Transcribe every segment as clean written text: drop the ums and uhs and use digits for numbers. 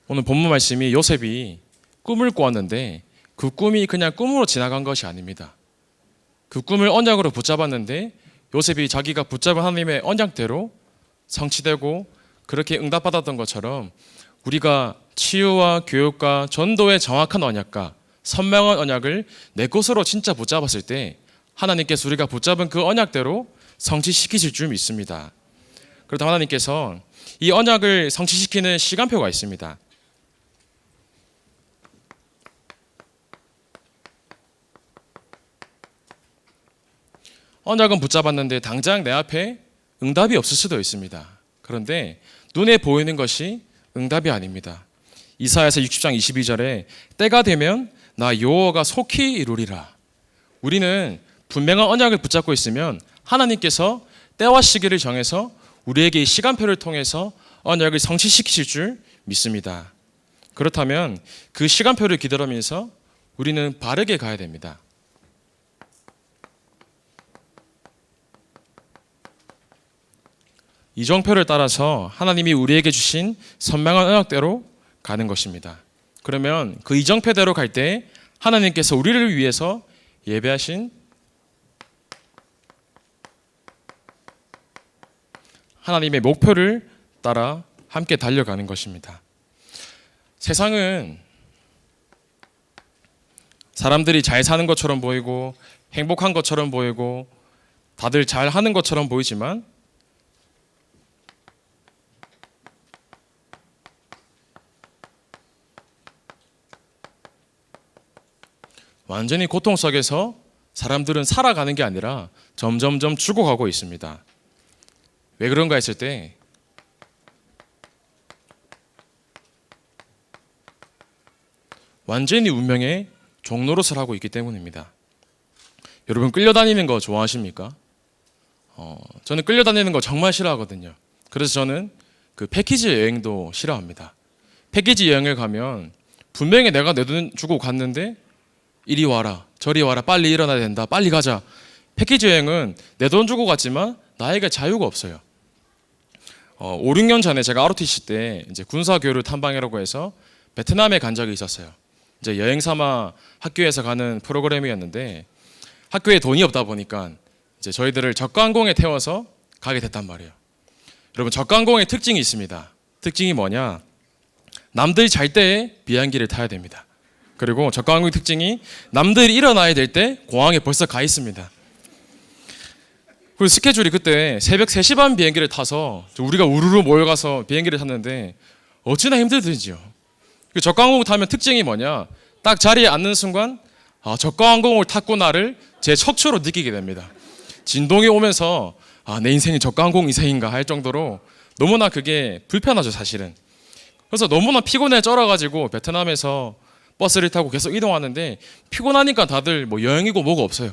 오늘 본문 말씀이 요셉이 꿈을 꾸었는데 그 꿈이 그냥 꿈으로 지나간 것이 아닙니다. 그 꿈을 언약으로 붙잡았는데 요셉이 자기가 붙잡은 하나님의 언약대로 성취되고 그렇게 응답받았던 것처럼 우리가 치유와 교육과 전도의 정확한 언약과 선명한 언약을 내 것으로 진짜 붙잡았을 때 하나님께서 우리가 붙잡은 그 언약대로 성취시키실 줄 믿습니다. 그렇다면 하나님께서 이 언약을 성취시키는 시간표가 있습니다. 언약은 붙잡았는데 당장 내 앞에 응답이 없을 수도 있습니다. 그런데 눈에 보이는 것이 응답이 아닙니다. 이사야서 60장 22절에 때가 되면 나 여호와가 속히 이루리라. 우리는 분명한 언약을 붙잡고 있으면 하나님께서 때와 시기를 정해서 우리에게 이 시간표를 통해서 언약을 성취시키실 줄 믿습니다. 그렇다면 그 시간표를 기다리면서 우리는 바르게 가야 됩니다. 이정표를 따라서 하나님이 우리에게 주신 선명한 언약대로 가는 것입니다. 그러면 그 이정표대로 갈 때 하나님께서 우리를 위해서 예배하신 하나님의 목표를 따라 함께 달려가는 것입니다. 세상은 사람들이 잘 사는 것처럼 보이고 행복한 것처럼 보이고 다들 잘 하는 것처럼 보이지만 완전히 고통 속에서 사람들은 살아가는 게 아니라 점점점 죽어가고 있습니다. 왜 그런가 했을 때 완전히 운명의 종노릇을 하고 있기 때문입니다. 여러분 끌려다니는 거 좋아하십니까? 저는 끌려다니는 거 정말 싫어하거든요. 그래서 저는 그 패키지 여행도 싫어합니다. 패키지 여행을 가면 분명히 내가 내 돈 주고 갔는데 이리 와라 저리 와라 빨리 일어나야 된다 빨리 가자. 패키지 여행은 내 돈 주고 갔지만 나에게 자유가 없어요. 5, 6년 전에 제가 ROTC 때 이제 군사교류 탐방이라고 해서 베트남에 간 적이 있었어요. 이제 여행 삼아 학교에서 가는 프로그램이었는데 학교에 돈이 없다 보니까 이제 저희들을 저가항공에 태워서 가게 됐단 말이에요. 여러분 저가항공의 특징이 있습니다. 특징이 뭐냐? 남들이 잘 때 비행기를 타야 됩니다. 그리고 저가항공의 특징이 남들이 일어나야 될 때 공항에 벌써 가 있습니다. 그리고 스케줄이 그때 새벽 3시 반 비행기를 타서 우리가 우르르 모여가서 비행기를 탔는데 어찌나 힘들든지요. 저가항공 타면 특징이 뭐냐? 딱 자리에 앉는 순간 저가항공을 탔구나를 제 척추로 느끼게 됩니다. 진동이 오면서 내 인생이 저가항공 인생인가 할 정도로 너무나 그게 불편하죠 사실은. 그래서 너무나 피곤해 쩔어가지고 베트남에서 버스를 타고 계속 이동하는데 피곤하니까 다들 뭐 여행이고 뭐가 없어요.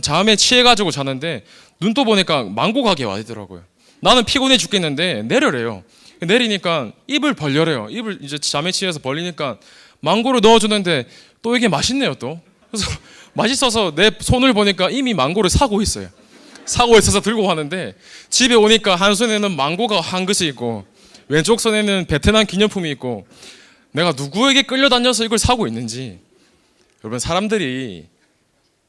잠에 취해가지고 자는데 눈 또 보니까 망고 가게 와 있더라고요. 나는 피곤해 죽겠는데 내려래요. 내리니까 입을 벌려래요. 입을 이제 잠에 취해서 벌리니까 망고를 넣어주는데 또 이게 맛있네요 또. 그래서 맛있어서 내 손을 보니까 이미 망고를 사고 있어요. 사고 있어서 들고 가는데 집에 오니까 한 손에는 망고가 한 그릇이 있고 왼쪽 손에는 베트남 기념품이 있고 내가 누구에게 끌려다녀서 이걸 사고 있는지. 여러분 사람들이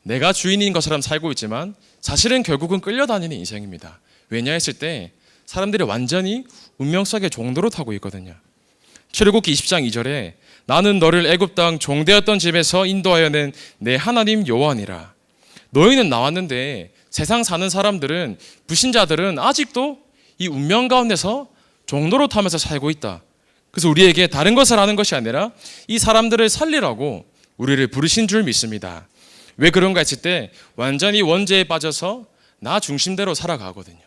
내가 주인인 것처럼 살고 있지만 사실은 결국은 끌려다니는 인생입니다. 왜냐 했을 때 사람들이 완전히 운명 속의 종도로 타고 있거든요. 출애굽기 20장 2절에 나는 너를 애굽 땅 종되었던 집에서 인도하여 낸 내 하나님 여호와니라. 너희는 나왔는데 세상 사는 사람들은 불신자들은 아직도 이 운명 가운데서 종도로 타면서 살고 있다. 그래서 우리에게 다른 것을 하는 것이 아니라 이 사람들을 살리라고 우리를 부르신 줄 믿습니다. 왜 그런가 했을 때 완전히 원죄에 빠져서 나 중심대로 살아가거든요.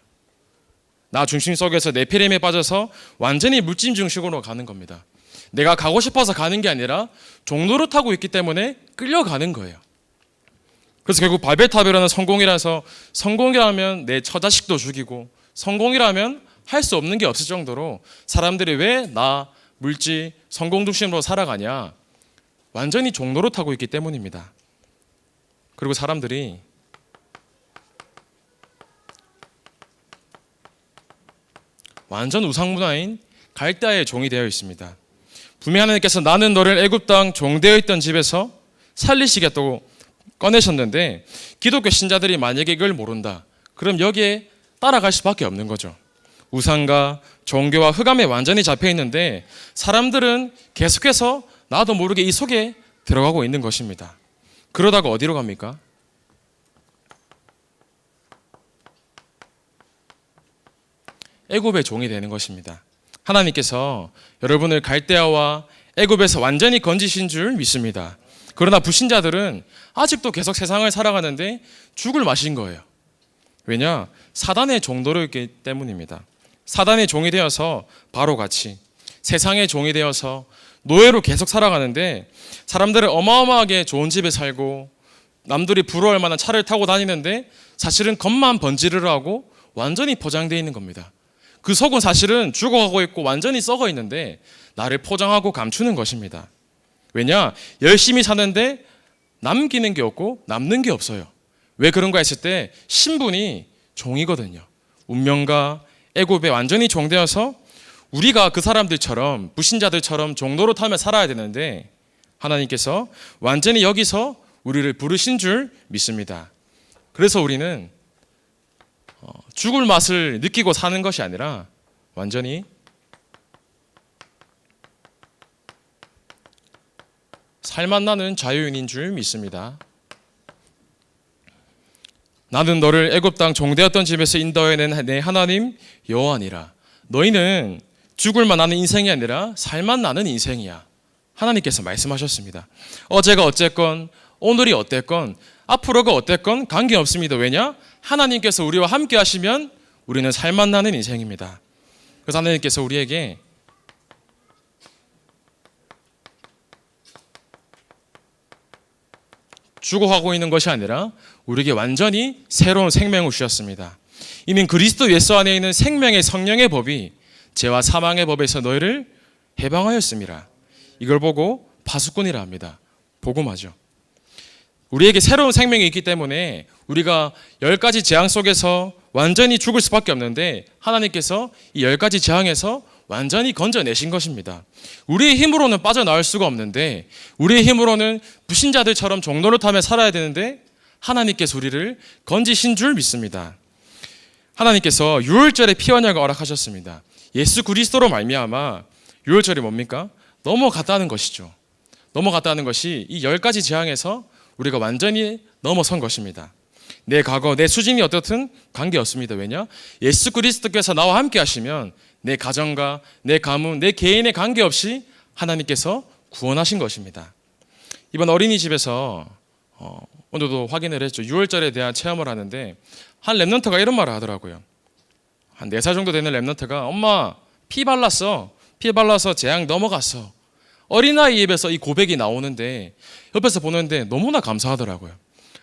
나 중심 속에서 네피림에 빠져서 완전히 물질 중심으로 가는 겁니다. 내가 가고 싶어서 가는 게 아니라 종로를 타고 있기 때문에 끌려가는 거예요. 그래서 결국 바벨탑이라는 성공이라서 성공이라면 내 처자식도 죽이고 성공이라면 할 수 없는 게 없을 정도로 사람들이 왜 나 물질 성공 중심으로 살아가냐? 완전히 종로를 타고 있기 때문입니다. 그리고 사람들이 완전 우상문화인 갈대아의 종이 되어 있습니다. 분명히 하나님께서 나는 너를 애굽 땅 종되어 있던 집에서 살리시겠다고 꺼내셨는데, 기독교 신자들이 만약에 이걸 모른다, 그럼 여기에 따라갈 수밖에 없는 거죠. 우상과 종교와 흑암에 완전히 잡혀 있는데 사람들은 계속해서 나도 모르게 이 속에 들어가고 있는 것입니다. 그러다가 어디로 갑니까? 애굽의 종이 되는 것입니다. 하나님께서 여러분을 갈대아와 애굽에서 완전히 건지신 줄 믿습니다. 그러나 불신자들은 아직도 계속 세상을 살아가는데 죽을 맛인 거예요. 왜냐? 사단의 종도로 있기 때문입니다. 사단의 종이 되어서 바로같이 세상의 종이 되어서 노예로 계속 살아가는데, 사람들은 어마어마하게 좋은 집에 살고 남들이 부러워할 만한 차를 타고 다니는데 사실은 겉만 번지르르 하고 완전히 포장되어 있는 겁니다. 그 속은 사실은 죽어가고 있고 완전히 썩어 있는데 나를 포장하고 감추는 것입니다. 왜냐? 열심히 사는데 남기는 게 없고 남는 게 없어요. 왜 그런가 했을 때 신분이 종이거든요. 운명과 애굽에 완전히 종되어서 우리가 그 사람들처럼, 불신자들처럼 종로로 타며 살아야 되는데 하나님께서 완전히 여기서 우리를 부르신 줄 믿습니다. 그래서 우리는 죽을 맛을 느끼고 사는 것이 아니라 완전히 살맛 나는 자유인인 줄 믿습니다. 나는 너를 애굽 땅 종되었던 집에서 인도해낸 내 하나님 여호와니라. 너희는 죽을 만하는 인생이 아니라 살맛 나는 인생이야. 하나님께서 말씀하셨습니다. 어제가 어쨌건 오늘이 어땠건 앞으로가 어땠건 관계없습니다. 왜냐? 하나님께서 우리와 함께 하시면 우리는 살맛 나는 인생입니다. 그래서 하나님께서 우리에게 죽어가고 있는 것이 아니라 우리에게 완전히 새로운 생명을 주셨습니다. 이는 그리스도 예수 안에 있는 생명의 성령의 법이 죄와 사망의 법에서 너희를 해방하였습니다. 이걸 보고 파수꾼이라 합니다. 복음하죠. 우리에게 새로운 생명이 있기 때문에 우리가 10가지 재앙 속에서 완전히 죽을 수밖에 없는데 하나님께서 이 10가지 재앙에서 완전히 건져내신 것입니다. 우리의 힘으로는 빠져나올 수가 없는데, 우리의 힘으로는 불신자들처럼 종로를 타며 살아야 되는데 하나님께서 우리를 건지신 줄 믿습니다. 하나님께서 유월절에 피 언약을 허락하셨습니다. 예수 그리스도로 말미암아 유월절이 뭡니까? 넘어갔다는 것이죠. 넘어갔다는 것이 이 10가지 재앙에서 우리가 완전히 넘어선 것입니다. 내 과거, 내 수준이 어떻든 관계없습니다. 왜냐? 예수 그리스도께서 나와 함께 하시면 내 가정과 내 가문, 내 개인의 관계없이 하나님께서 구원하신 것입니다. 이번 어린이집에서 오늘도 확인을 했죠. 6월절에 대한 체험을 하는데 한 랩런트가 이런 말을 하더라고요. 한 4살 정도 되는 랩런트가 엄마 피 발랐어. 피 발라서 재앙 넘어갔어. 어린아이 입에서 이 고백이 나오는데 옆에서 보는데 너무나 감사하더라고요.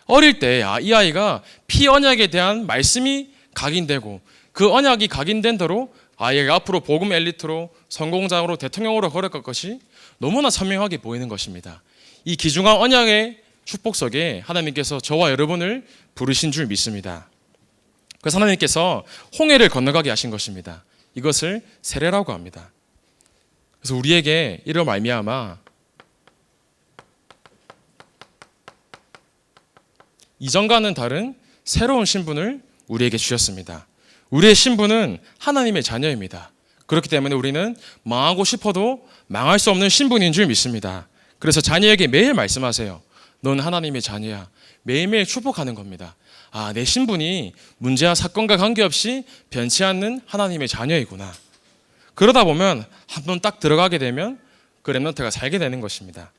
어릴 때 이 아이가 피 언약에 대한 말씀이 각인되고 그 언약이 각인된 대로 아이가 앞으로 복음 엘리트로 성공자로 대통령으로 걸어갈 것이 너무나 선명하게 보이는 것입니다. 이 귀중한 언약의 축복 속에 하나님께서 저와 여러분을 부르신 줄 믿습니다. 그래서 하나님께서 홍해를 건너가게 하신 것입니다. 이것을 세례라고 합니다. 그래서 우리에게 이로 말미암아 이전과는 다른 새로운 신분을 우리에게 주셨습니다. 우리의 신분은 하나님의 자녀입니다. 그렇기 때문에 우리는 망하고 싶어도 망할 수 없는 신분인 줄 믿습니다. 그래서 자녀에게 매일 말씀하세요. 넌 하나님의 자녀야. 매일매일 축복하는 겁니다. 내 신분이 문제와 사건과 관계없이 변치 않는 하나님의 자녀이구나. 그러다 보면 한번 딱 들어가게 되면 그 렘넌트가 살게 되는 것입니다.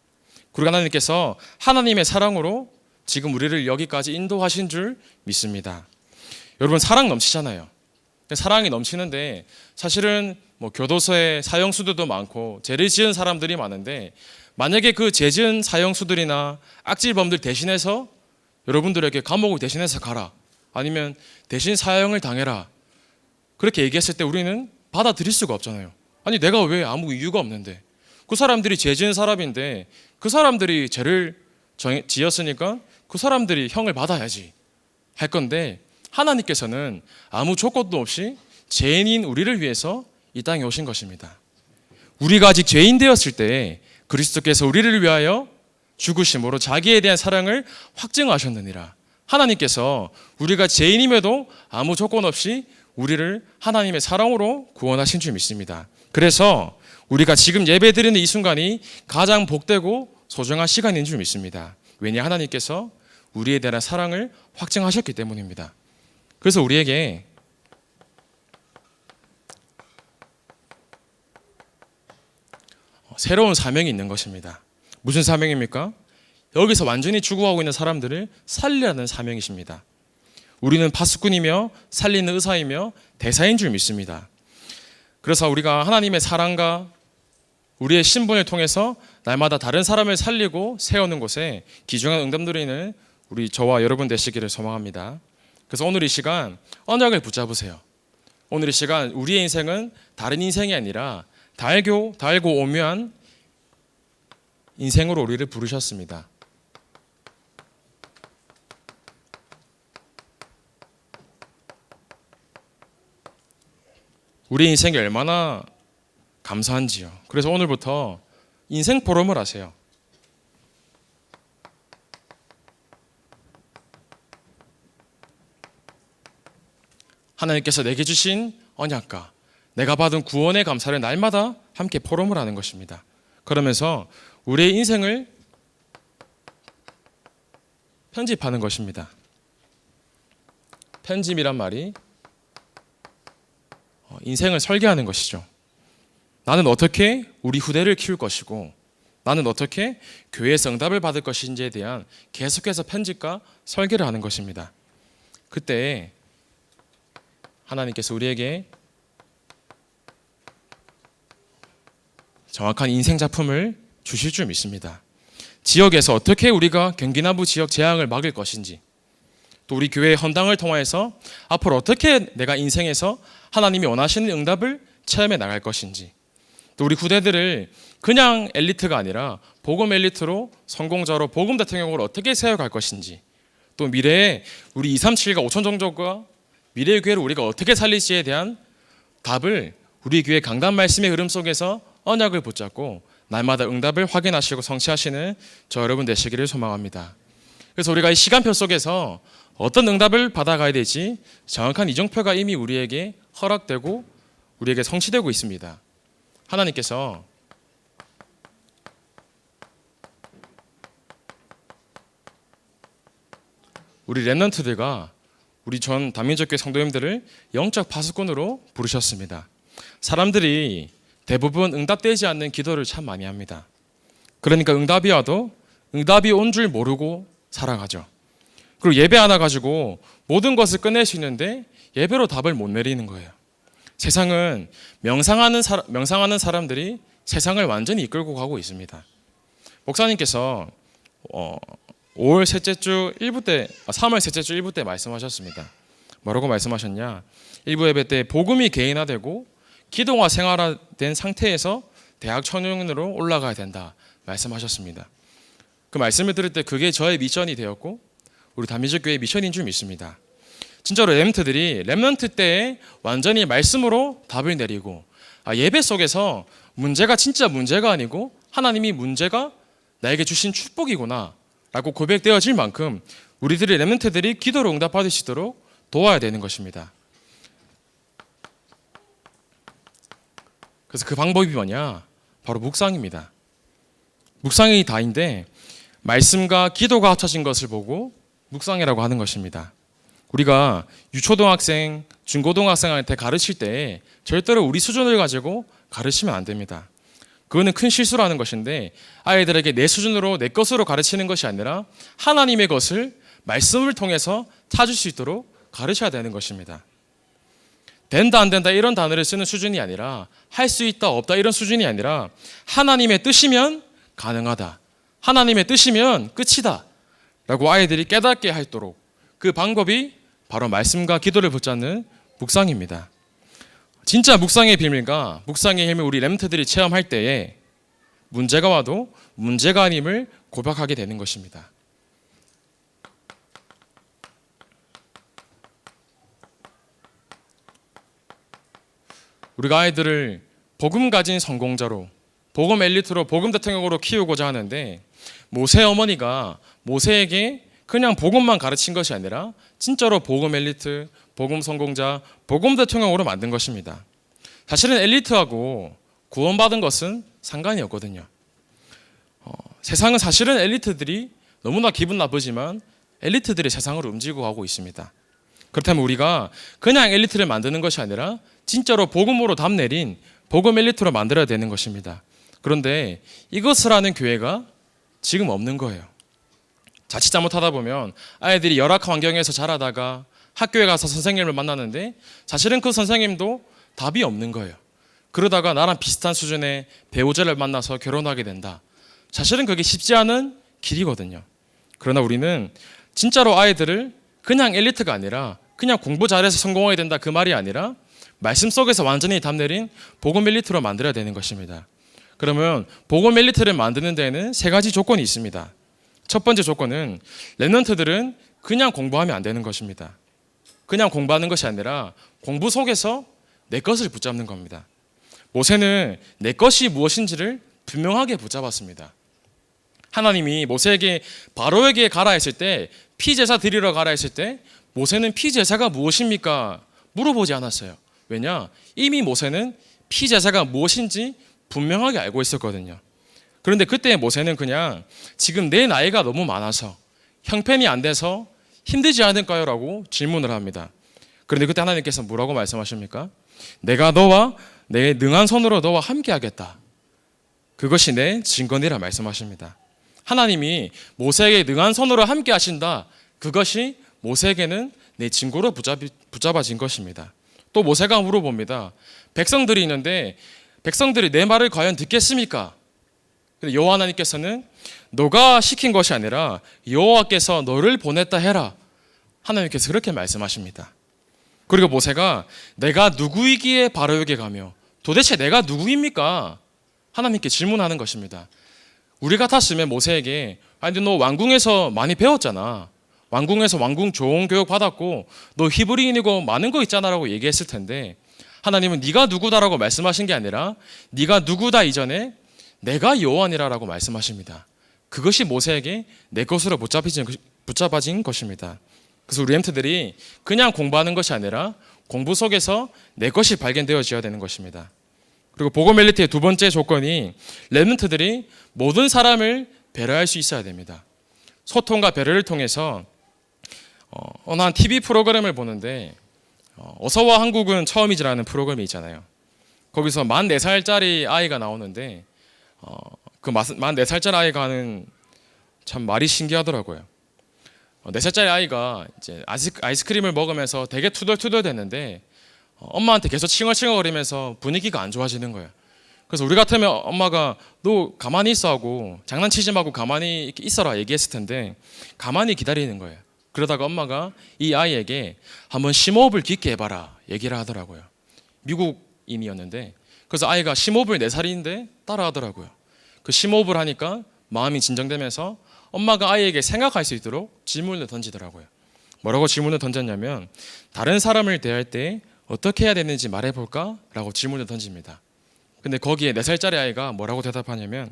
그리고 하나님께서 하나님의 사랑으로 지금 우리를 여기까지 인도하신 줄 믿습니다. 여러분 사랑 넘치잖아요. 사랑이 넘치는데 사실은 교도소에 사형수들도 많고 죄를 지은 사람들이 많은데 만약에 그 죄 지은 사형수들이나 악질범들 대신해서 여러분들에게 감옥을 대신해서 가라, 아니면 대신 사형을 당해라, 그렇게 얘기했을 때 우리는 받아들일 수가 없잖아요. 아니 내가 왜 아무 이유가 없는데, 그 사람들이 죄 지은 사람인데 그 사람들이 죄를 지었으니까 그 사람들이 형을 받아야지 할 건데, 하나님께서는 아무 조건도 없이 죄인인 우리를 위해서 이 땅에 오신 것입니다. 우리가 아직 죄인 되었을 때 그리스도께서 우리를 위하여 죽으심으로 자기에 대한 사랑을 확증하셨느니라. 하나님께서 우리가 죄인임에도 아무 조건 없이 우리를 하나님의 사랑으로 구원하신 줄 믿습니다. 그래서 우리가 지금 예배드리는 이 순간이 가장 복되고 소중한 시간인 줄 믿습니다. 왜냐, 하나님께서 우리에 대한 사랑을 확증하셨기 때문입니다. 그래서 우리에게 새로운 사명이 있는 것입니다. 무슨 사명입니까? 여기서 완전히 죽어가고 있는 사람들을 살리라는 사명이십니다. 우리는 파수꾼이며 살리는 의사이며 대사인 줄 믿습니다. 그래서 우리가 하나님의 사랑과 우리의 신분을 통해서 날마다 다른 사람을 살리고 세우는 곳에 귀중한 응답 누리는 우리 저와 여러분 되시기를 소망합니다. 그래서 오늘 이 시간 언약을 붙잡으세요. 오늘 이 시간 우리의 인생은 다른 인생이 아니라 달고 오묘한 인생으로 우리를 부르셨습니다. 우리 인생이 얼마나 감사한지요. 그래서 오늘부터 인생 포럼을 하세요. 하나님께서 내게 주신 언약과 내가 받은 구원의 감사를 날마다 함께 포럼을 하는 것입니다. 그러면서 우리의 인생을 편집하는 것입니다. 편집이란 말이 인생을 설계하는 것이죠. 나는 어떻게 우리 후대를 키울 것이고 나는 어떻게 교회에서 응답을 받을 것인지에 대한 계속해서 편집과 설계를 하는 것입니다. 그때 하나님께서 우리에게 정확한 인생 작품을 주실 줄 믿습니다. 지역에서 어떻게 우리가 경기남부 지역 재앙을 막을 것인지, 또 우리 교회의 헌당을 통해서 앞으로 어떻게 내가 인생에서 하나님이 원하시는 응답을 체험해 나갈 것인지, 또 우리 후대들을 그냥 엘리트가 아니라 복음 엘리트로 성공자로 복음 대통령으로 어떻게 세워갈 것인지, 또 미래에 우리 237과 5천 종족과 미래의 교회를 우리가 어떻게 살릴지에 대한 답을 우리 교회 강단 말씀의 흐름 속에서 언약을 붙잡고 날마다 응답을 확인하시고 성취하시는 저 여러분 되시기를 소망합니다. 그래서 우리가 이 시간표 속에서 어떤 응답을 받아가야 될지 정확한 이정표가 이미 우리에게 허락되고 우리에게 성취되고 있습니다. 하나님께서 우리 렘넌트들과 우리 전 다민족교회 성도님들을 영적 파수꾼으로 부르셨습니다. 사람들이 대부분 응답되지 않는 기도를 참 많이 합니다. 그러니까 응답이 와도 응답이 온 줄 모르고 살아가죠. 그리고 예배 하나 가지고 모든 것을 끝낼 수 있는데 예배로 답을 못 내리는 거예요. 세상은 명상하는 사람들이 세상을 완전히 이끌고 가고 있습니다. 목사님께서 3월 셋째 주 일부 때 말씀하셨습니다. 뭐라고 말씀하셨냐? 일부 예배 때 복음이 개인화되고 기도가 생활화된 상태에서 대학 청년으로 올라가야 된다 말씀하셨습니다. 그 말씀을 들을 때 그게 저의 미션이 되었고 우리 다민족교회의 미션인 줄 믿습니다. 진짜로 렘넌트 때에 완전히 말씀으로 답을 내리고 예배 속에서 문제가 진짜 문제가 아니고 하나님이 문제가 나에게 주신 축복이구나 라고 고백되어질 만큼 우리들의 렘넌트들이 기도로 응답받을 수 있도록 도와야 되는 것입니다. 그래서 그 방법이 뭐냐? 바로 묵상입니다. 묵상이 다인데 말씀과 기도가 합쳐진 것을 보고 묵상이라고 하는 것입니다. 우리가 유초등학생, 중고등학생한테 가르칠 때 절대로 우리 수준을 가지고 가르치면 안 됩니다. 그거는 큰 실수라는 것인데 아이들에게 내 수준으로 내 것으로 가르치는 것이 아니라 하나님의 것을 말씀을 통해서 찾을 수 있도록 가르쳐야 되는 것입니다. 된다 안 된다 이런 단어를 쓰는 수준이 아니라 할 수 있다 없다 이런 수준이 아니라 하나님의 뜻이면 가능하다, 하나님의 뜻이면 끝이다 라고 아이들이 깨닫게 하도록 그 방법이 바로 말씀과 기도를 붙잡는 묵상입니다. 진짜 묵상의 비밀과 묵상의 힘을 우리 렘트들이 체험할 때에 문제가 와도 문제가 아님을 고백하게 되는 것입니다. 우리가 아이들을 복음 가진 성공자로, 복음 엘리트로, 복음 대통령으로 키우고자 하는데, 모세 어머니가 모세에게 그냥 복음만 가르친 것이 아니라 진짜로 복음 엘리트, 복음 성공자, 복음 대통령으로 만든 것입니다. 사실은 엘리트하고 구원받은 것은 상관이 없거든요. 세상은 사실은 엘리트들이 너무나 기분 나쁘지만 엘리트들이 세상을 움직이고 가고 있습니다. 그렇다면 우리가 그냥 엘리트를 만드는 것이 아니라 진짜로 복음으로 답 내린 복음 엘리트로 만들어야 되는 것입니다. 그런데 이것을 하는 교회가 지금 없는 거예요. 자칫 잘못하다 보면 아이들이 열악한 환경에서 자라다가 학교에 가서 선생님을 만나는데 사실은 그 선생님도 답이 없는 거예요. 그러다가 나랑 비슷한 수준의 배우자를 만나서 결혼하게 된다. 사실은 그게 쉽지 않은 길이거든요. 그러나 우리는 진짜로 아이들을 그냥 엘리트가 아니라 그냥 공부 잘해서 성공해야 된다 그 말이 아니라 말씀 속에서 완전히 답 내린 복음 엘리트로 만들어야 되는 것입니다. 그러면 복음 엘리트를 만드는 데에는 세 가지 조건이 있습니다. 첫 번째 조건은 렘넌트들은 그냥 공부하면 안 되는 것입니다. 그냥 공부하는 것이 아니라 공부 속에서 내 것을 붙잡는 겁니다. 모세는 내 것이 무엇인지를 분명하게 붙잡았습니다. 하나님이 모세에게 바로에게 가라 했을 때, 피제사 드리러 가라 했을 때 모세는 피제사가 무엇입니까? 물어보지 않았어요. 왜냐? 이미 모세는 피제사가 무엇인지 분명하게 알고 있었거든요. 그런데 그때 모세는 그냥 지금 내 나이가 너무 많아서 형편이 안 돼서 힘들지 않을까요? 라고 질문을 합니다. 그런데 그때 하나님께서 뭐라고 말씀하십니까? 내가 너와 내 능한 손으로 너와 함께 하겠다. 그것이 내 증거니라 말씀하십니다. 하나님이 모세에게 능한 손으로 함께 하신다. 그것이 모세에게는 내 증거로 붙잡아진 것입니다. 또 모세가 물어봅니다. 백성들이 있는데 백성들이 내 말을 과연 듣겠습니까? 여호와 하나님께서는 너가 시킨 것이 아니라 여호와께서 너를 보냈다 해라. 하나님께서 그렇게 말씀하십니다. 그리고 모세가 내가 누구이기에 바로에게 가며 도대체 내가 누구입니까? 하나님께 질문하는 것입니다. 우리 같았으면 모세에게 아니 너 왕궁에서 많이 배웠잖아. 왕궁에서 왕궁 좋은 교육 받았고 너 히브리인이고 많은 거 있잖아 라고 얘기했을 텐데 하나님은 네가 누구다라고 말씀하신 게 아니라 네가 누구다 이전에 내가 여호와니라라고 말씀하십니다. 그것이 모세에게 내 것으로 붙잡아진 것입니다. 그래서 우리 렘트들이 그냥 공부하는 것이 아니라 공부 속에서 내 것이 발견되어져야 되는 것입니다. 그리고 복음 엘리트의 두 번째 조건이 렘넌트들이 모든 사람을 배려할 수 있어야 됩니다. 소통과 배려를 통해서 어느 한 TV 프로그램을 보는데 어서와 한국은 처음이지라는 프로그램이 있잖아요. 거기서 만 4살짜리 아이가 나오는데 그 만 4살짜리 아이가 하는 참 말이 신기하더라고요. 4살짜리 아이가 이제 아이스크림을 먹으면서 되게 투덜투덜 됐는데 엄마한테 계속 칭얼칭얼거리면서 분위기가 안 좋아지는 거예요. 그래서 우리 같으면 엄마가 너 가만히 있어 하고 장난치지 말고 가만히 있어라 얘기했을 텐데 가만히 기다리는 거예요. 그러다가 엄마가 이 아이에게 한번 심호흡을 깊게 해봐라 얘기를 하더라고요. 미국인이었는데 그래서 아이가 심호흡을 4살인데 따라 하더라고요. 그 심호흡을 하니까 마음이 진정되면서 엄마가 아이에게 생각할 수 있도록 질문을 던지더라고요. 뭐라고 질문을 던졌냐면 다른 사람을 대할 때 어떻게 해야 되는지 말해볼까? 라고 질문을 던집니다. 근데 거기에 4살짜리 아이가 뭐라고 대답하냐면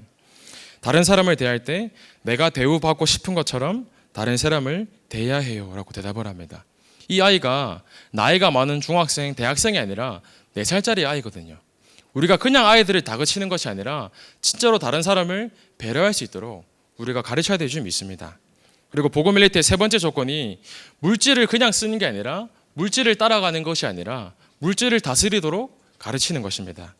다른 사람을 대할 때 내가 대우받고 싶은 것처럼 다른 사람을 대해야 해요 라고 대답을 합니다. 이 아이가 나이가 많은 중학생, 대학생이 아니라 4살짜리 아이거든요. 우리가 그냥 아이들을 다그치는 것이 아니라 진짜로 다른 사람을 배려할 수 있도록 우리가 가르쳐야 될 줄 믿습니다. 그리고 복음 엘리트의 세 번째 조건이 물질을 그냥 쓰는 게 아니라 물질을 따라가는 것이 아니라 물질을 다스리도록 가르치는 것입니다.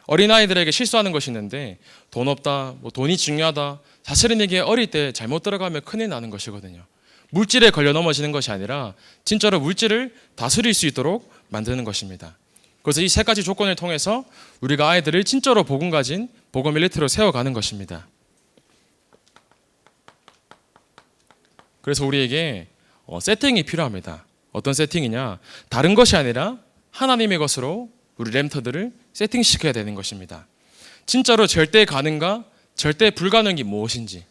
어린아이들에게 실수하는 것이 있는데 돈 없다, 돈이 중요하다. 사실은 이게 어릴 때 잘못 들어가면 큰일 나는 것이거든요. 물질에 걸려 넘어지는 것이 아니라 진짜로 물질을 다스릴 수 있도록 만드는 것입니다. 그래서 이 세 가지 조건을 통해서 우리가 아이들을 진짜로 복음 가진 복음 엘리트로 세워가는 것입니다. 그래서 우리에게 세팅이 필요합니다. 어떤 세팅이냐? 다른 것이 아니라 하나님의 것으로 우리 렘터들을 세팅시켜야 되는 것입니다. 진짜로 절대 가능과 절대 불가능이 무엇인지.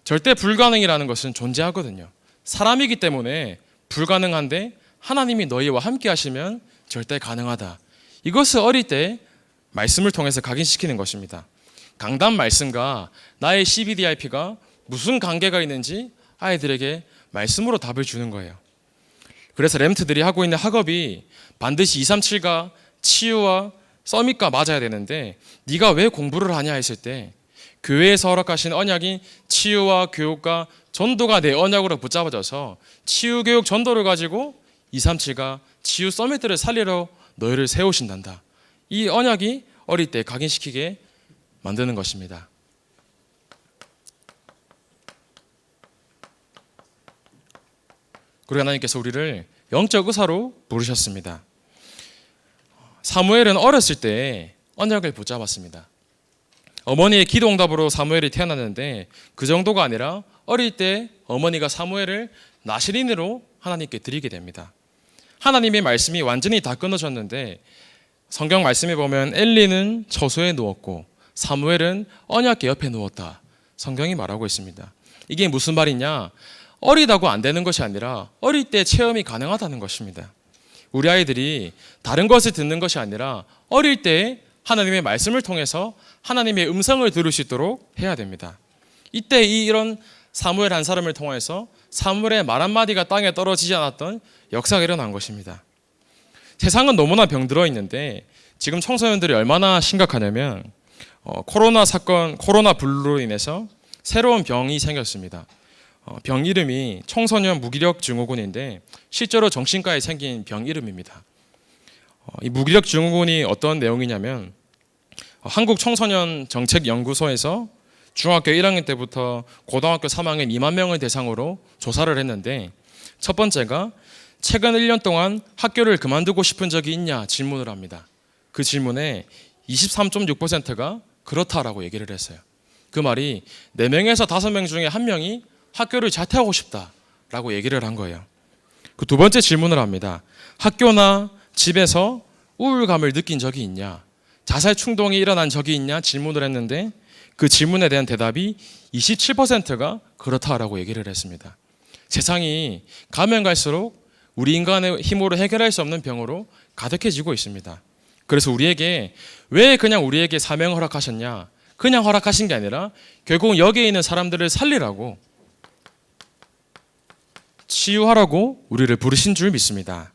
절대 불가능이라는 것은 존재하거든요. 사람이기 때문에 불가능한데 하나님이 너희와 함께 하시면 절대 가능하다. 이것을 어릴 때 말씀을 통해서 각인시키는 것입니다. 강단 말씀과 나의 CBDIP가 무슨 관계가 있는지 아이들에게 말씀으로 답을 주는 거예요. 그래서 렘트들이 하고 있는 학업이 반드시 237과 치유와 서밋과 맞아야 되는데 네가 왜 공부를 하냐 했을 때 교회에서 허락하신 언약인 치유와 교육과 전도가 내 언약으로 붙잡아져서 치유 교육 전도를 가지고 237과 치유 서밋들을 살리러 너희를 세우신단다. 이 언약이 어릴 때 각인시키게 만드는 것입니다. 그리고 하나님께서 우리를 영적 의사로 부르셨습니다. 사무엘은 어렸을 때 언약을 붙잡았습니다. 어머니의 기도 응답으로 사무엘이 태어났는데 그 정도가 아니라 어릴 때 어머니가 사무엘을 나실인으로 하나님께 드리게 됩니다. 하나님의 말씀이 완전히 다 끊어졌는데 성경 말씀에 보면 엘리는 처소에 누웠고 사무엘은 언약궤 옆에 누웠다. 성경이 말하고 있습니다. 이게 무슨 말이냐? 어리다고 안 되는 것이 아니라 어릴 때 체험이 가능하다는 것입니다. 우리 아이들이 다른 것을 듣는 것이 아니라 어릴 때 하나님의 말씀을 통해서 하나님의 음성을 들을 수 있도록 해야 됩니다. 이때 이런 사무엘 한 사람을 통해서 사무엘의 말 한마디가 땅에 떨어지지 않았던 역사가 일어난 것입니다. 세상은 너무나 병들어 있는데 지금 청소년들이 얼마나 심각하냐면 코로나 사건, 코로나 블루로 인해서 새로운 병이 생겼습니다. 병 이름이 청소년 무기력 증후군인데 실제로 정신과에 생긴 병 이름입니다. 이 무기력 증후군이 어떤 내용이냐면 한국 청소년 정책연구소에서 중학교 1학년 때부터 고등학교 3학년 2만 명을 대상으로 조사를 했는데 첫 번째가 최근 1년 동안 학교를 그만두고 싶은 적이 있냐 질문을 합니다. 그 질문에 23.6%가 그렇다라고 얘기를 했어요. 그 말이 4명에서 5명 중에 1명이 학교를 자퇴하고 싶다라고 얘기를 한 거예요. 그 두 번째 질문을 합니다. 학교나 집에서 우울감을 느낀 적이 있냐? 자살 충동이 일어난 적이 있냐? 질문을 했는데 그 질문에 대한 대답이 27%가 그렇다라고 얘기를 했습니다. 세상이 가면 갈수록 우리 인간의 힘으로 해결할 수 없는 병으로 가득해지고 있습니다. 그래서 우리에게 왜 그냥 우리에게 사명을 허락하셨냐? 그냥 허락하신 게 아니라 결국 여기에 있는 사람들을 살리라고 치유하라고 우리를 부르신 줄 믿습니다.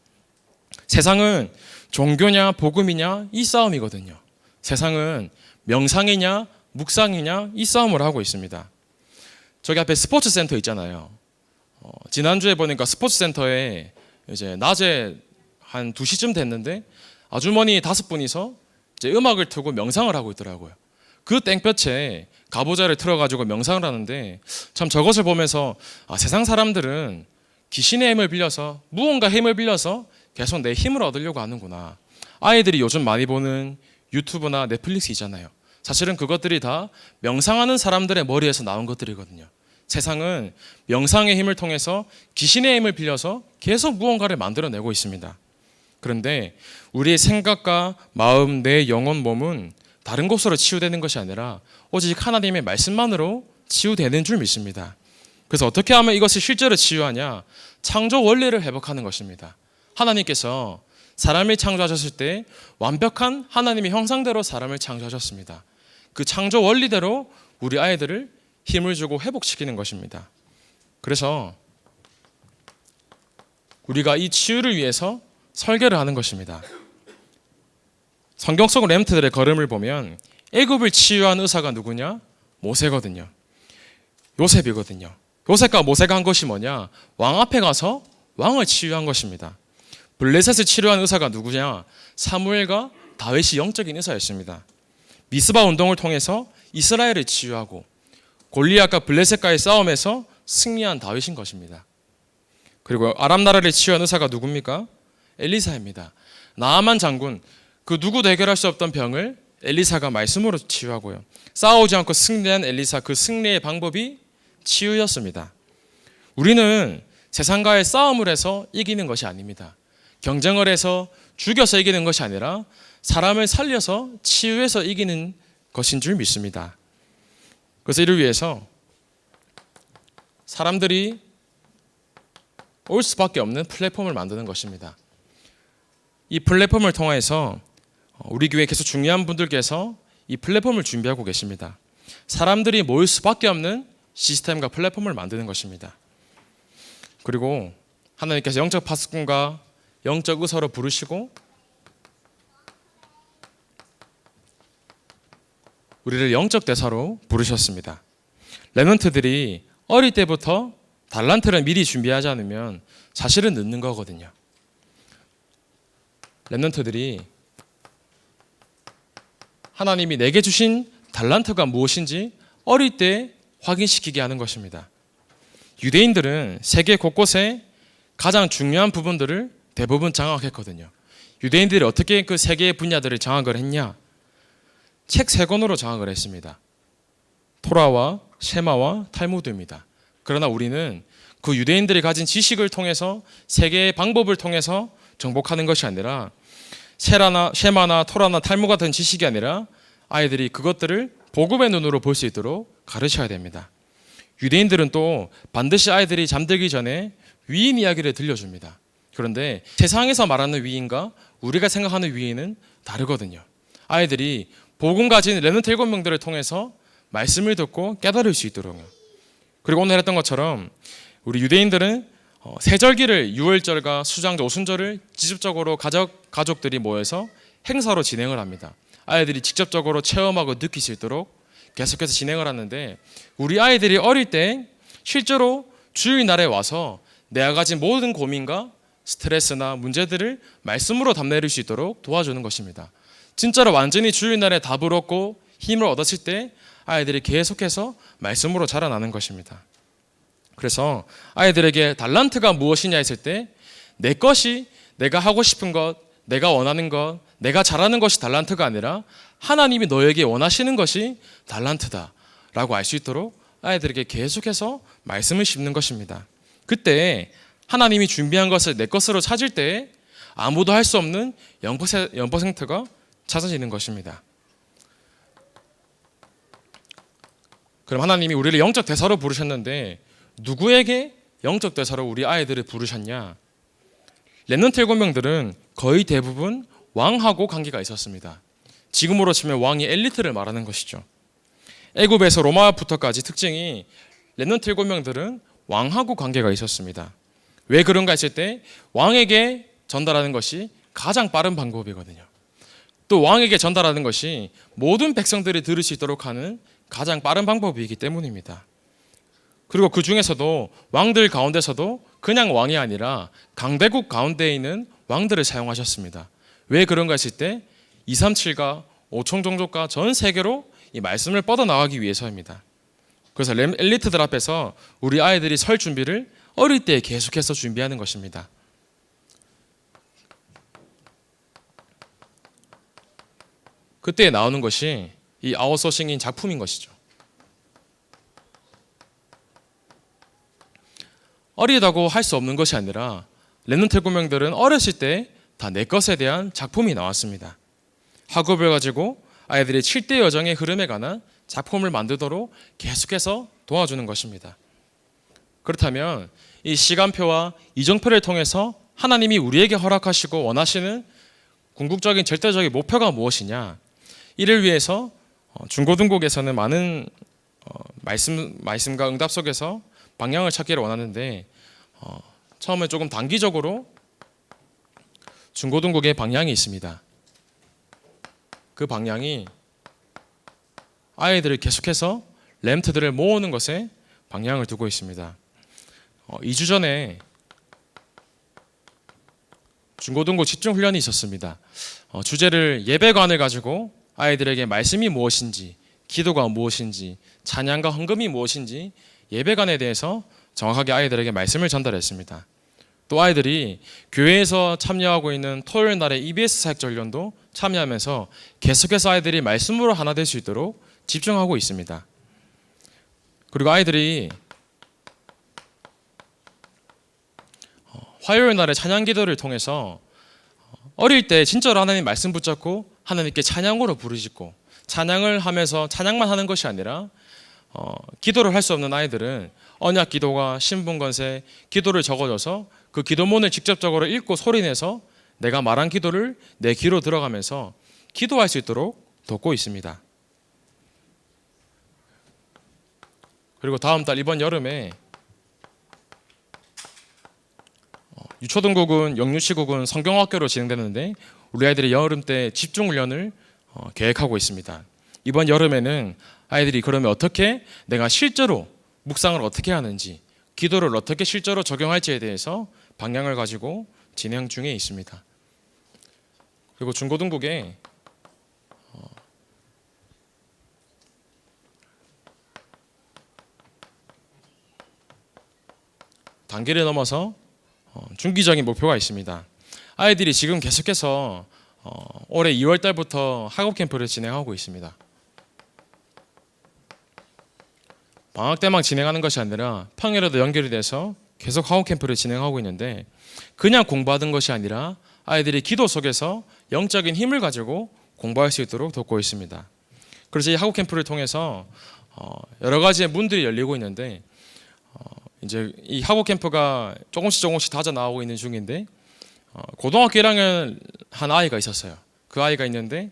세상은 종교냐 복음이냐 이 싸움이거든요. 세상은 명상이냐 묵상이냐 이 싸움을 하고 있습니다. 저기 앞에 스포츠 센터 있잖아요. 지난주에 보니까 스포츠 센터에 이제 낮에 한 2시쯤 됐는데 아주머니 5분이서 이제 음악을 틀고 명상을 하고 있더라고요. 그 땡볕에 가보자를 틀어가지고 명상을 하는데 참 저것을 보면서 세상 사람들은 귀신의 힘을 빌려서 무언가 힘을 빌려서 계속 내 힘을 얻으려고 하는구나. 아이들이 요즘 많이 보는 유튜브나 넷플릭스 있잖아요. 사실은 그것들이 다 명상하는 사람들의 머리에서 나온 것들이거든요. 세상은 명상의 힘을 통해서 귀신의 힘을 빌려서 계속 무언가를 만들어내고 있습니다. 그런데 우리의 생각과 마음, 내 영혼, 몸은 다른 곳으로 치유되는 것이 아니라 오직 하나님의 말씀만으로 치유되는 줄 믿습니다. 그래서 어떻게 하면 이것을 실제로 치유하냐? 창조 원리를 회복하는 것입니다. 하나님께서 사람을 창조하셨을 때 완벽한 하나님의 형상대로 사람을 창조하셨습니다. 그 창조 원리대로 우리 아이들을 힘을 주고 회복시키는 것입니다. 그래서 우리가 이 치유를 위해서 설계를 하는 것입니다. 성경 속 렘트들의 걸음을 보면 애굽을 치유한 의사가 누구냐? 모세거든요. 요셉이거든요. 요셉과 모세가 한 것이 뭐냐? 왕 앞에 가서 왕을 치유한 것입니다. 블레셋을 치료한 의사가 누구냐? 사무엘과 다윗이 영적인 의사였습니다. 미스바 운동을 통해서 이스라엘을 치유하고 골리앗과 블레셋과의 싸움에서 승리한 다윗인 것입니다. 그리고 아람 나라를 치유한 의사가 누굽니까? 엘리사입니다. 나아만 장군, 그 누구도 해결할 수 없던 병을 엘리사가 말씀으로 치유하고요. 싸우지 않고 승리한 엘리사, 그 승리의 방법이 치유였습니다. 우리는 세상과의 싸움을 해서 이기는 것이 아닙니다. 경쟁을 해서 죽여서 이기는 것이 아니라 사람을 살려서 치유해서 이기는 것인 줄 믿습니다. 그래서 이를 위해서 사람들이 올 수밖에 없는 플랫폼을 만드는 것입니다. 이 플랫폼을 통해서 우리 교회 계속 중요한 분들께서 이 플랫폼을 준비하고 계십니다. 사람들이 모일 수밖에 없는 시스템과 플랫폼을 만드는 것입니다. 그리고 하나님께서 영적 파수꾼과 영적 의사로 부르시고 우리를 영적 대사로 부르셨습니다. 렘넌트들이 어릴 때부터 달란트를 미리 준비하지 않으면 사실은 늦는 거거든요. 렘넌트들이 하나님이 내게 주신 달란트가 무엇인지 어릴 때 확인시키게 하는 것입니다. 유대인들은 세계 곳곳에 가장 중요한 부분들을 대부분 장악했거든요. 유대인들이 어떻게 그 세 개의 분야들을 장악을 했냐? 책 3권으로 장악을 했습니다. 토라와 셰마와 탈무드입니다. 그러나 우리는 그 유대인들이 가진 지식을 통해서 세 개의 방법을 통해서 정복하는 것이 아니라 셰마나 토라나 탈무 같은 지식이 아니라 아이들이 그것들을 복음의 눈으로 볼 수 있도록 가르쳐야 됩니다. 유대인들은 또 반드시 아이들이 잠들기 전에 위인 이야기를 들려줍니다. 그런데 세상에서 말하는 위인과 우리가 생각하는 위인은 다르거든요. 아이들이 복음 가진 렘넌트 7명들을 통해서 말씀을 듣고 깨달을 수 있도록요. 그리고 오늘 했던 것처럼 우리 유대인들은 세절기를 유월절과 수장절, 오순절을 직접적으로 가족들이 모여서 행사로 진행을 합니다. 아이들이 직접적으로 체험하고 느낄 수 있도록 계속해서 진행을 하는데 우리 아이들이 어릴 때 실제로 주일날에 와서 내가 가진 모든 고민과 스트레스나 문제들을 말씀으로 담내릴 수 있도록 도와주는 것입니다. 진짜로 완전히 주일날에 답을 얻고 힘을 얻었을 때 아이들이 계속해서 말씀으로 자라나는 것입니다. 그래서 아이들에게 달란트가 무엇이냐 했을 때 내 것이 내가 하고 싶은 것, 내가 원하는 것, 내가 잘하는 것이 달란트가 아니라 하나님이 너에게 원하시는 것이 달란트다라고 알 수 있도록 아이들에게 계속해서 말씀을 심는 것입니다. 그때 하나님이 준비한 것을 내 것으로 찾을 때 아무도 할 수 없는 0%가 찾아지는 것입니다. 그럼 하나님이 우리를 영적 대사로 부르셨는데 누구에게 영적 대사로 우리 아이들을 부르셨냐? 렘넌트 7명들은 거의 대부분 왕하고 관계가 있었습니다. 지금으로 치면 왕이 엘리트를 말하는 것이죠. 애굽에서 로마부터까지 특징이 렘넌트 7명들은 왕하고 관계가 있었습니다. 왜 그런가 했을 때 왕에게 전달하는 것이 가장 빠른 방법이거든요. 또 왕에게 전달하는 것이 모든 백성들이 들을 수 있도록 하는 가장 빠른 방법이기 때문입니다. 그리고 그 중에서도 왕들 가운데서도 그냥 왕이 아니라 강대국 가운데에 있는 왕들을 사용하셨습니다. 왜 그런가 했을 때 237가 5총 종족과 전 세계로 이 말씀을 뻗어나가기 위해서입니다. 그래서 엘리트들 앞에서 우리 아이들이 설 준비를 어릴 때 계속해서 준비하는 것입니다. 그때 나오는 것이 이 아웃소싱인 작품인 것이죠. 어리다고 할 수 없는 것이 아니라 렘넌트 7명들은 어렸을 때 다 내 것에 대한 작품이 나왔습니다. 학업을 가지고 아이들이 7대 여정의 흐름에 관한 작품을 만들도록 계속해서 도와주는 것입니다. 그렇다면 이 시간표와 이정표를 통해서 하나님이 우리에게 허락하시고 원하시는 궁극적인 절대적인 목표가 무엇이냐? 이를 위해서 중고등국에서는 많은 말씀과 응답 속에서 방향을 찾기를 원하는데 처음에 조금 단기적으로 중고등국의 방향이 있습니다. 그 방향이 아이들을 계속해서 렘트들을 모으는 것에 방향을 두고 있습니다. 2주 전에 중고등부 집중훈련이 있었습니다. 주제를 예배관을 가지고 아이들에게 말씀이 무엇인지, 기도가 무엇인지, 찬양과 헌금이 무엇인지 예배관에 대해서 정확하게 아이들에게 말씀을 전달했습니다. 또 아이들이 교회에서 참여하고 있는 토요일 날의 EBS 사역전련도 참여하면서 계속해서 아이들이 말씀으로 하나 될 수 있도록 집중하고 있습니다. 그리고 아이들이 화요일 날의 찬양 기도를 통해서 어릴 때 진짜로 하나님 말씀 붙잡고 하나님께 찬양으로 부르짖고 찬양을 하면서 찬양만 하는 것이 아니라 기도를 할 수 없는 아이들은 언약 기도가 신분건세 기도를 적어줘서 그 기도문을 직접적으로 읽고 소리내서 내가 말한 기도를 내 귀로 들어가면서 기도할 수 있도록 돕고 있습니다. 그리고 다음 달 이번 여름에 유초등국은 영유치국은 성경학교로 진행되는데 우리 아이들이 여름 때 집중 훈련을 계획하고 있습니다. 이번 여름에는 아이들이 그러면 어떻게 내가 실제로 묵상을 어떻게 하는지, 기도를 어떻게 실제로 적용할지에 대해서 방향을 가지고 진행 중에 있습니다. 그리고 중고등국에 단계를 넘어서 중기적인 목표가 있습니다. 아이들이 지금 계속해서 올해 2월 달부터 학업 캠프를 진행하고 있습니다. 방학 때만 진행하는 것이 아니라 평일에도 연결이 돼서 계속 학업 캠프를 진행하고 있는데 그냥 공부하는 것이 아니라 아이들이 기도 속에서 영적인 힘을 가지고 공부할 수 있도록 돕고 있습니다. 그래서 이 학업 캠프를 통해서 여러 가지의 문들이 열리고 있는데 이제 이 학업 캠프가 조금씩 다져 나오고 있는 중인데 고등학교 1학년 한 아이가 있었어요. 그 아이가 있는데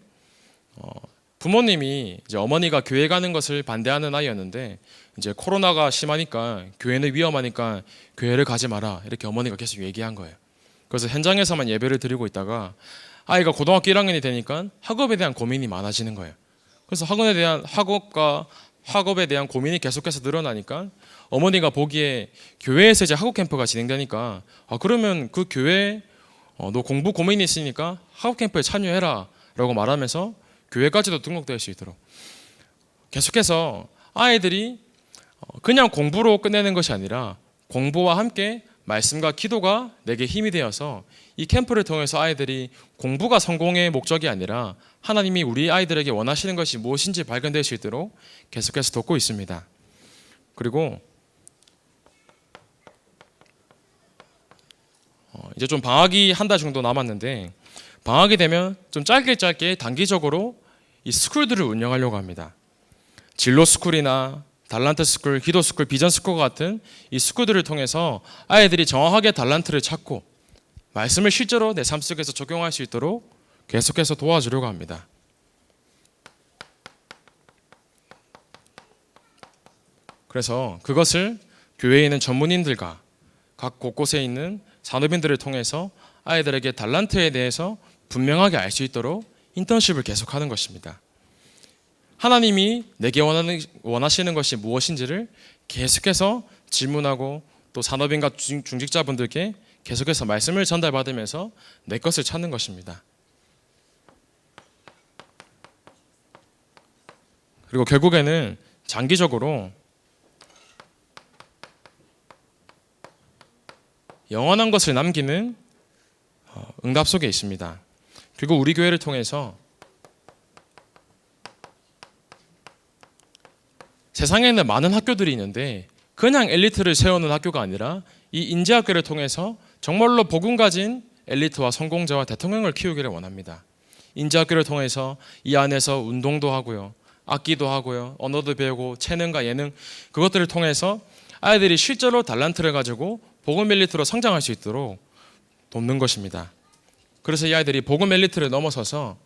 부모님이 이제 어머니가 교회 가는 것을 반대하는 아이였는데 이제 코로나가 심하니까 교회는 위험하니까 교회를 가지 마라 이렇게 어머니가 계속 얘기한 거예요. 그래서 현장에서만 예배를 드리고 있다가 아이가 고등학교 1학년이 되니까 학업에 대한 고민이 많아지는 거예요. 그래서 학업에 대한 고민이 계속해서 늘어나니까 어머니가 보기에 교회에서 이제 학업 캠프가 진행되니까 그러면 그 교회 너 공부 고민이 있으니까 학업 캠프에 참여해라 라고 말하면서 교회까지도 등록될 수 있도록 계속해서 아이들이 그냥 공부로 끝내는 것이 아니라 공부와 함께 말씀과 기도가 내게 힘이 되어서 이 캠프를 통해서 아이들이 공부가 성공의 목적이 아니라 하나님이 우리 아이들에게 원하시는 것이 무엇인지 발견될 수 있도록 계속해서 돕고 있습니다. 그리고 이제 좀 방학이 한 달 정도 남았는데 방학이 되면 좀 짧게 단기적으로 이 스쿨들을 운영하려고 합니다. 진로 스쿨이나 달란트 스쿨, 기도 스쿨, 비전 스쿨 같은 이 스쿨들을 통해서 아이들이 정확하게 달란트를 찾고 말씀을 실제로 내 삶 속에서 적용할 수 있도록 계속해서 도와주려고 합니다. 그래서 그것을 교회에 있는 전문인들과 각 곳곳에 있는 산업인들을 통해서 아이들에게 달란트에 대해서 분명하게 알 수 있도록 인턴십을 계속하는 것입니다. 하나님이 내게 원하시는 것이 무엇인지를 계속해서 질문하고 또 산업인과 중직자분들께 계속해서 말씀을 전달받으면서 내 것을 찾는 것입니다. 그리고 결국에는 장기적으로 영원한 것을 남기는 응답 속에 있습니다. 그리고 우리 교회를 통해서 세상에는 많은 학교들이 있는데 그냥 엘리트를 세우는 학교가 아니라 이 인재학교를 통해서 정말로 복음 가진 엘리트와 성공자와 대통령을 키우기를 원합니다. 인재학교를 통해서 이 안에서 운동도 하고요, 악기도 하고요, 언어도 배우고 체능과 예능 그것들을 통해서 아이들이 실제로 달란트를 가지고 복음 엘리트로 성장할 수 있도록 돕는 것입니다. 그래서 이 아이들이 복음 엘리트를 넘어서서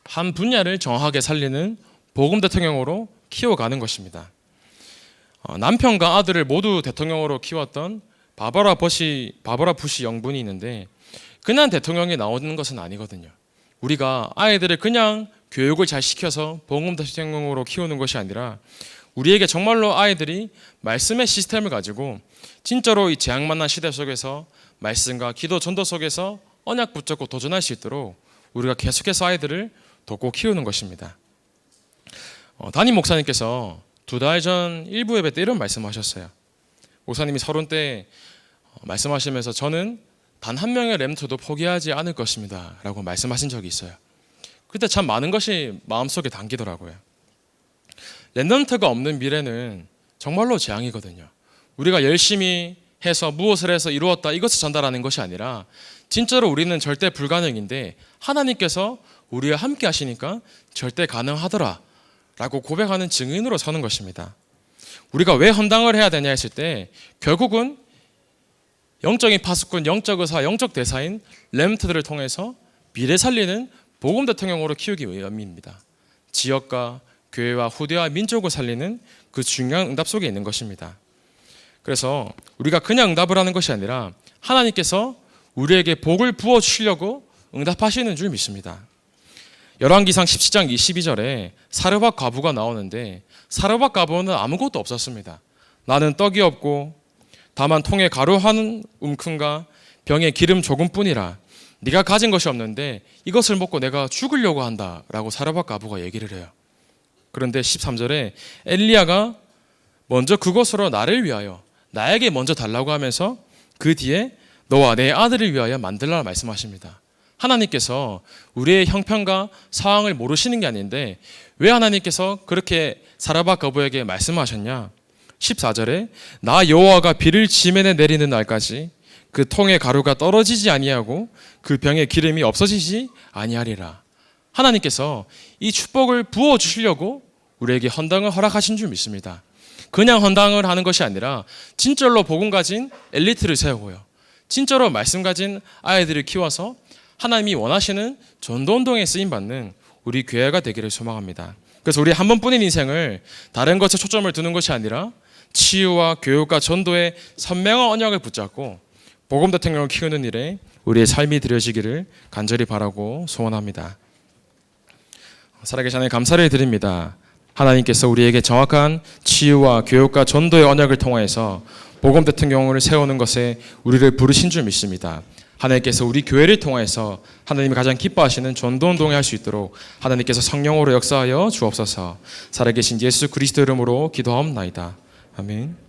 한 분야를 정확하게 살리는 복음 대통령으로 키워가는 것입니다. 남편과 아들을 모두 대통령으로 키웠던 바버라 부시 영분이 있는데 그냥 대통령이 나오는 것은 아니거든요. 우리가 아이들을 그냥 교육을 잘 시켜서 복음 대통령으로 키우는 것이 아니라 우리에게 정말로 아이들이 말씀의 시스템을 가지고 진짜로 이 재앙만난 시대 속에서 말씀과 기도 전도 속에서 언약 붙잡고 도전할 수 있도록 우리가 계속해서 아이들을 돕고 키우는 것입니다. 담임 목사님께서 2달 전 일부 예배 때 이런 말씀하셨어요. 목사님이 서론 때 말씀하시면서 저는 단 한 명의 렘트도 포기하지 않을 것입니다 라고 말씀하신 적이 있어요. 그때 참 많은 것이 마음속에 담기더라고요. 렘넌트가 없는 미래는 정말로 재앙이거든요. 우리가 열심히 해서 무엇을 해서 이루었다 이것을 전달하는 것이 아니라 진짜로 우리는 절대 불가능인데 하나님께서 우리와 함께 하시니까 절대 가능하더라 라고 고백하는 증인으로 서는 것입니다. 우리가 왜 헌당을 해야 되냐 했을 때 결국은 영적인 파수꾼, 영적 의사, 영적 대사인 렘트들을 통해서 미래 살리는 복음 대통령으로 키우기 위함입니다. 지역과 교회와 후대와 민족을 살리는 그 중요한 응답 속에 있는 것입니다. 그래서 우리가 그냥 응답을 하는 것이 아니라 하나님께서 우리에게 복을 부어 주시려고 응답하시는 줄 믿습니다. 열왕기상 17장 22절에 사르밧 과부가 나오는데 사르밧 과부는 아무것도 없었습니다. 나는 떡이 없고 다만 통에 가루 한 움큼과 병에 기름 조금뿐이라 네가 가진 것이 없는데 이것을 먹고 내가 죽으려고 한다라고 사르밧 과부가 얘기를 해요. 그런데 13절에 엘리야가 먼저 그것으로 나를 위하여 나에게 먼저 달라고 하면서 그 뒤에 너와 내 아들을 위하여 만들라 말씀하십니다. 하나님께서 우리의 형편과 상황을 모르시는 게 아닌데 왜 하나님께서 그렇게 사르밧 과부에게 말씀하셨냐? 14절에 나 여호와가 비를 지면에 내리는 날까지 그 통의 가루가 떨어지지 아니하고 그 병의 기름이 없어지지 아니하리라. 하나님께서 이 축복을 부어 주시려고 우리에게 헌당을 허락하신 줄 믿습니다. 그냥 헌당을 하는 것이 아니라 진짜로 복음 가진 엘리트를 세우고요, 진짜로 말씀 가진 아이들을 키워서 하나님이 원하시는 전도운동에 쓰임받는 우리 교회가 되기를 소망합니다. 그래서 우리 한 번뿐인 인생을 다른 것에 초점을 두는 것이 아니라 치유와 교육과 전도의 선명한 언약을 붙잡고 복음 대통령을 키우는 일에 우리의 삶이 드려지기를 간절히 바라고 소원합니다. 살아계신 하나님 감사를 드립니다. 하나님께서 우리에게 정확한 치유와 교육과 전도의 언약을 통하여서 복음 대통령을 세우는 것에 우리를 부르신 줄 믿습니다. 하나님께서 우리 교회를 통해서 하나님이 가장 기뻐하시는 전도운동을 할 수 있도록 하나님께서 성령으로 역사하여 주옵소서. 살아계신 예수 그리스도 이름으로 기도하옵나이다. 아멘.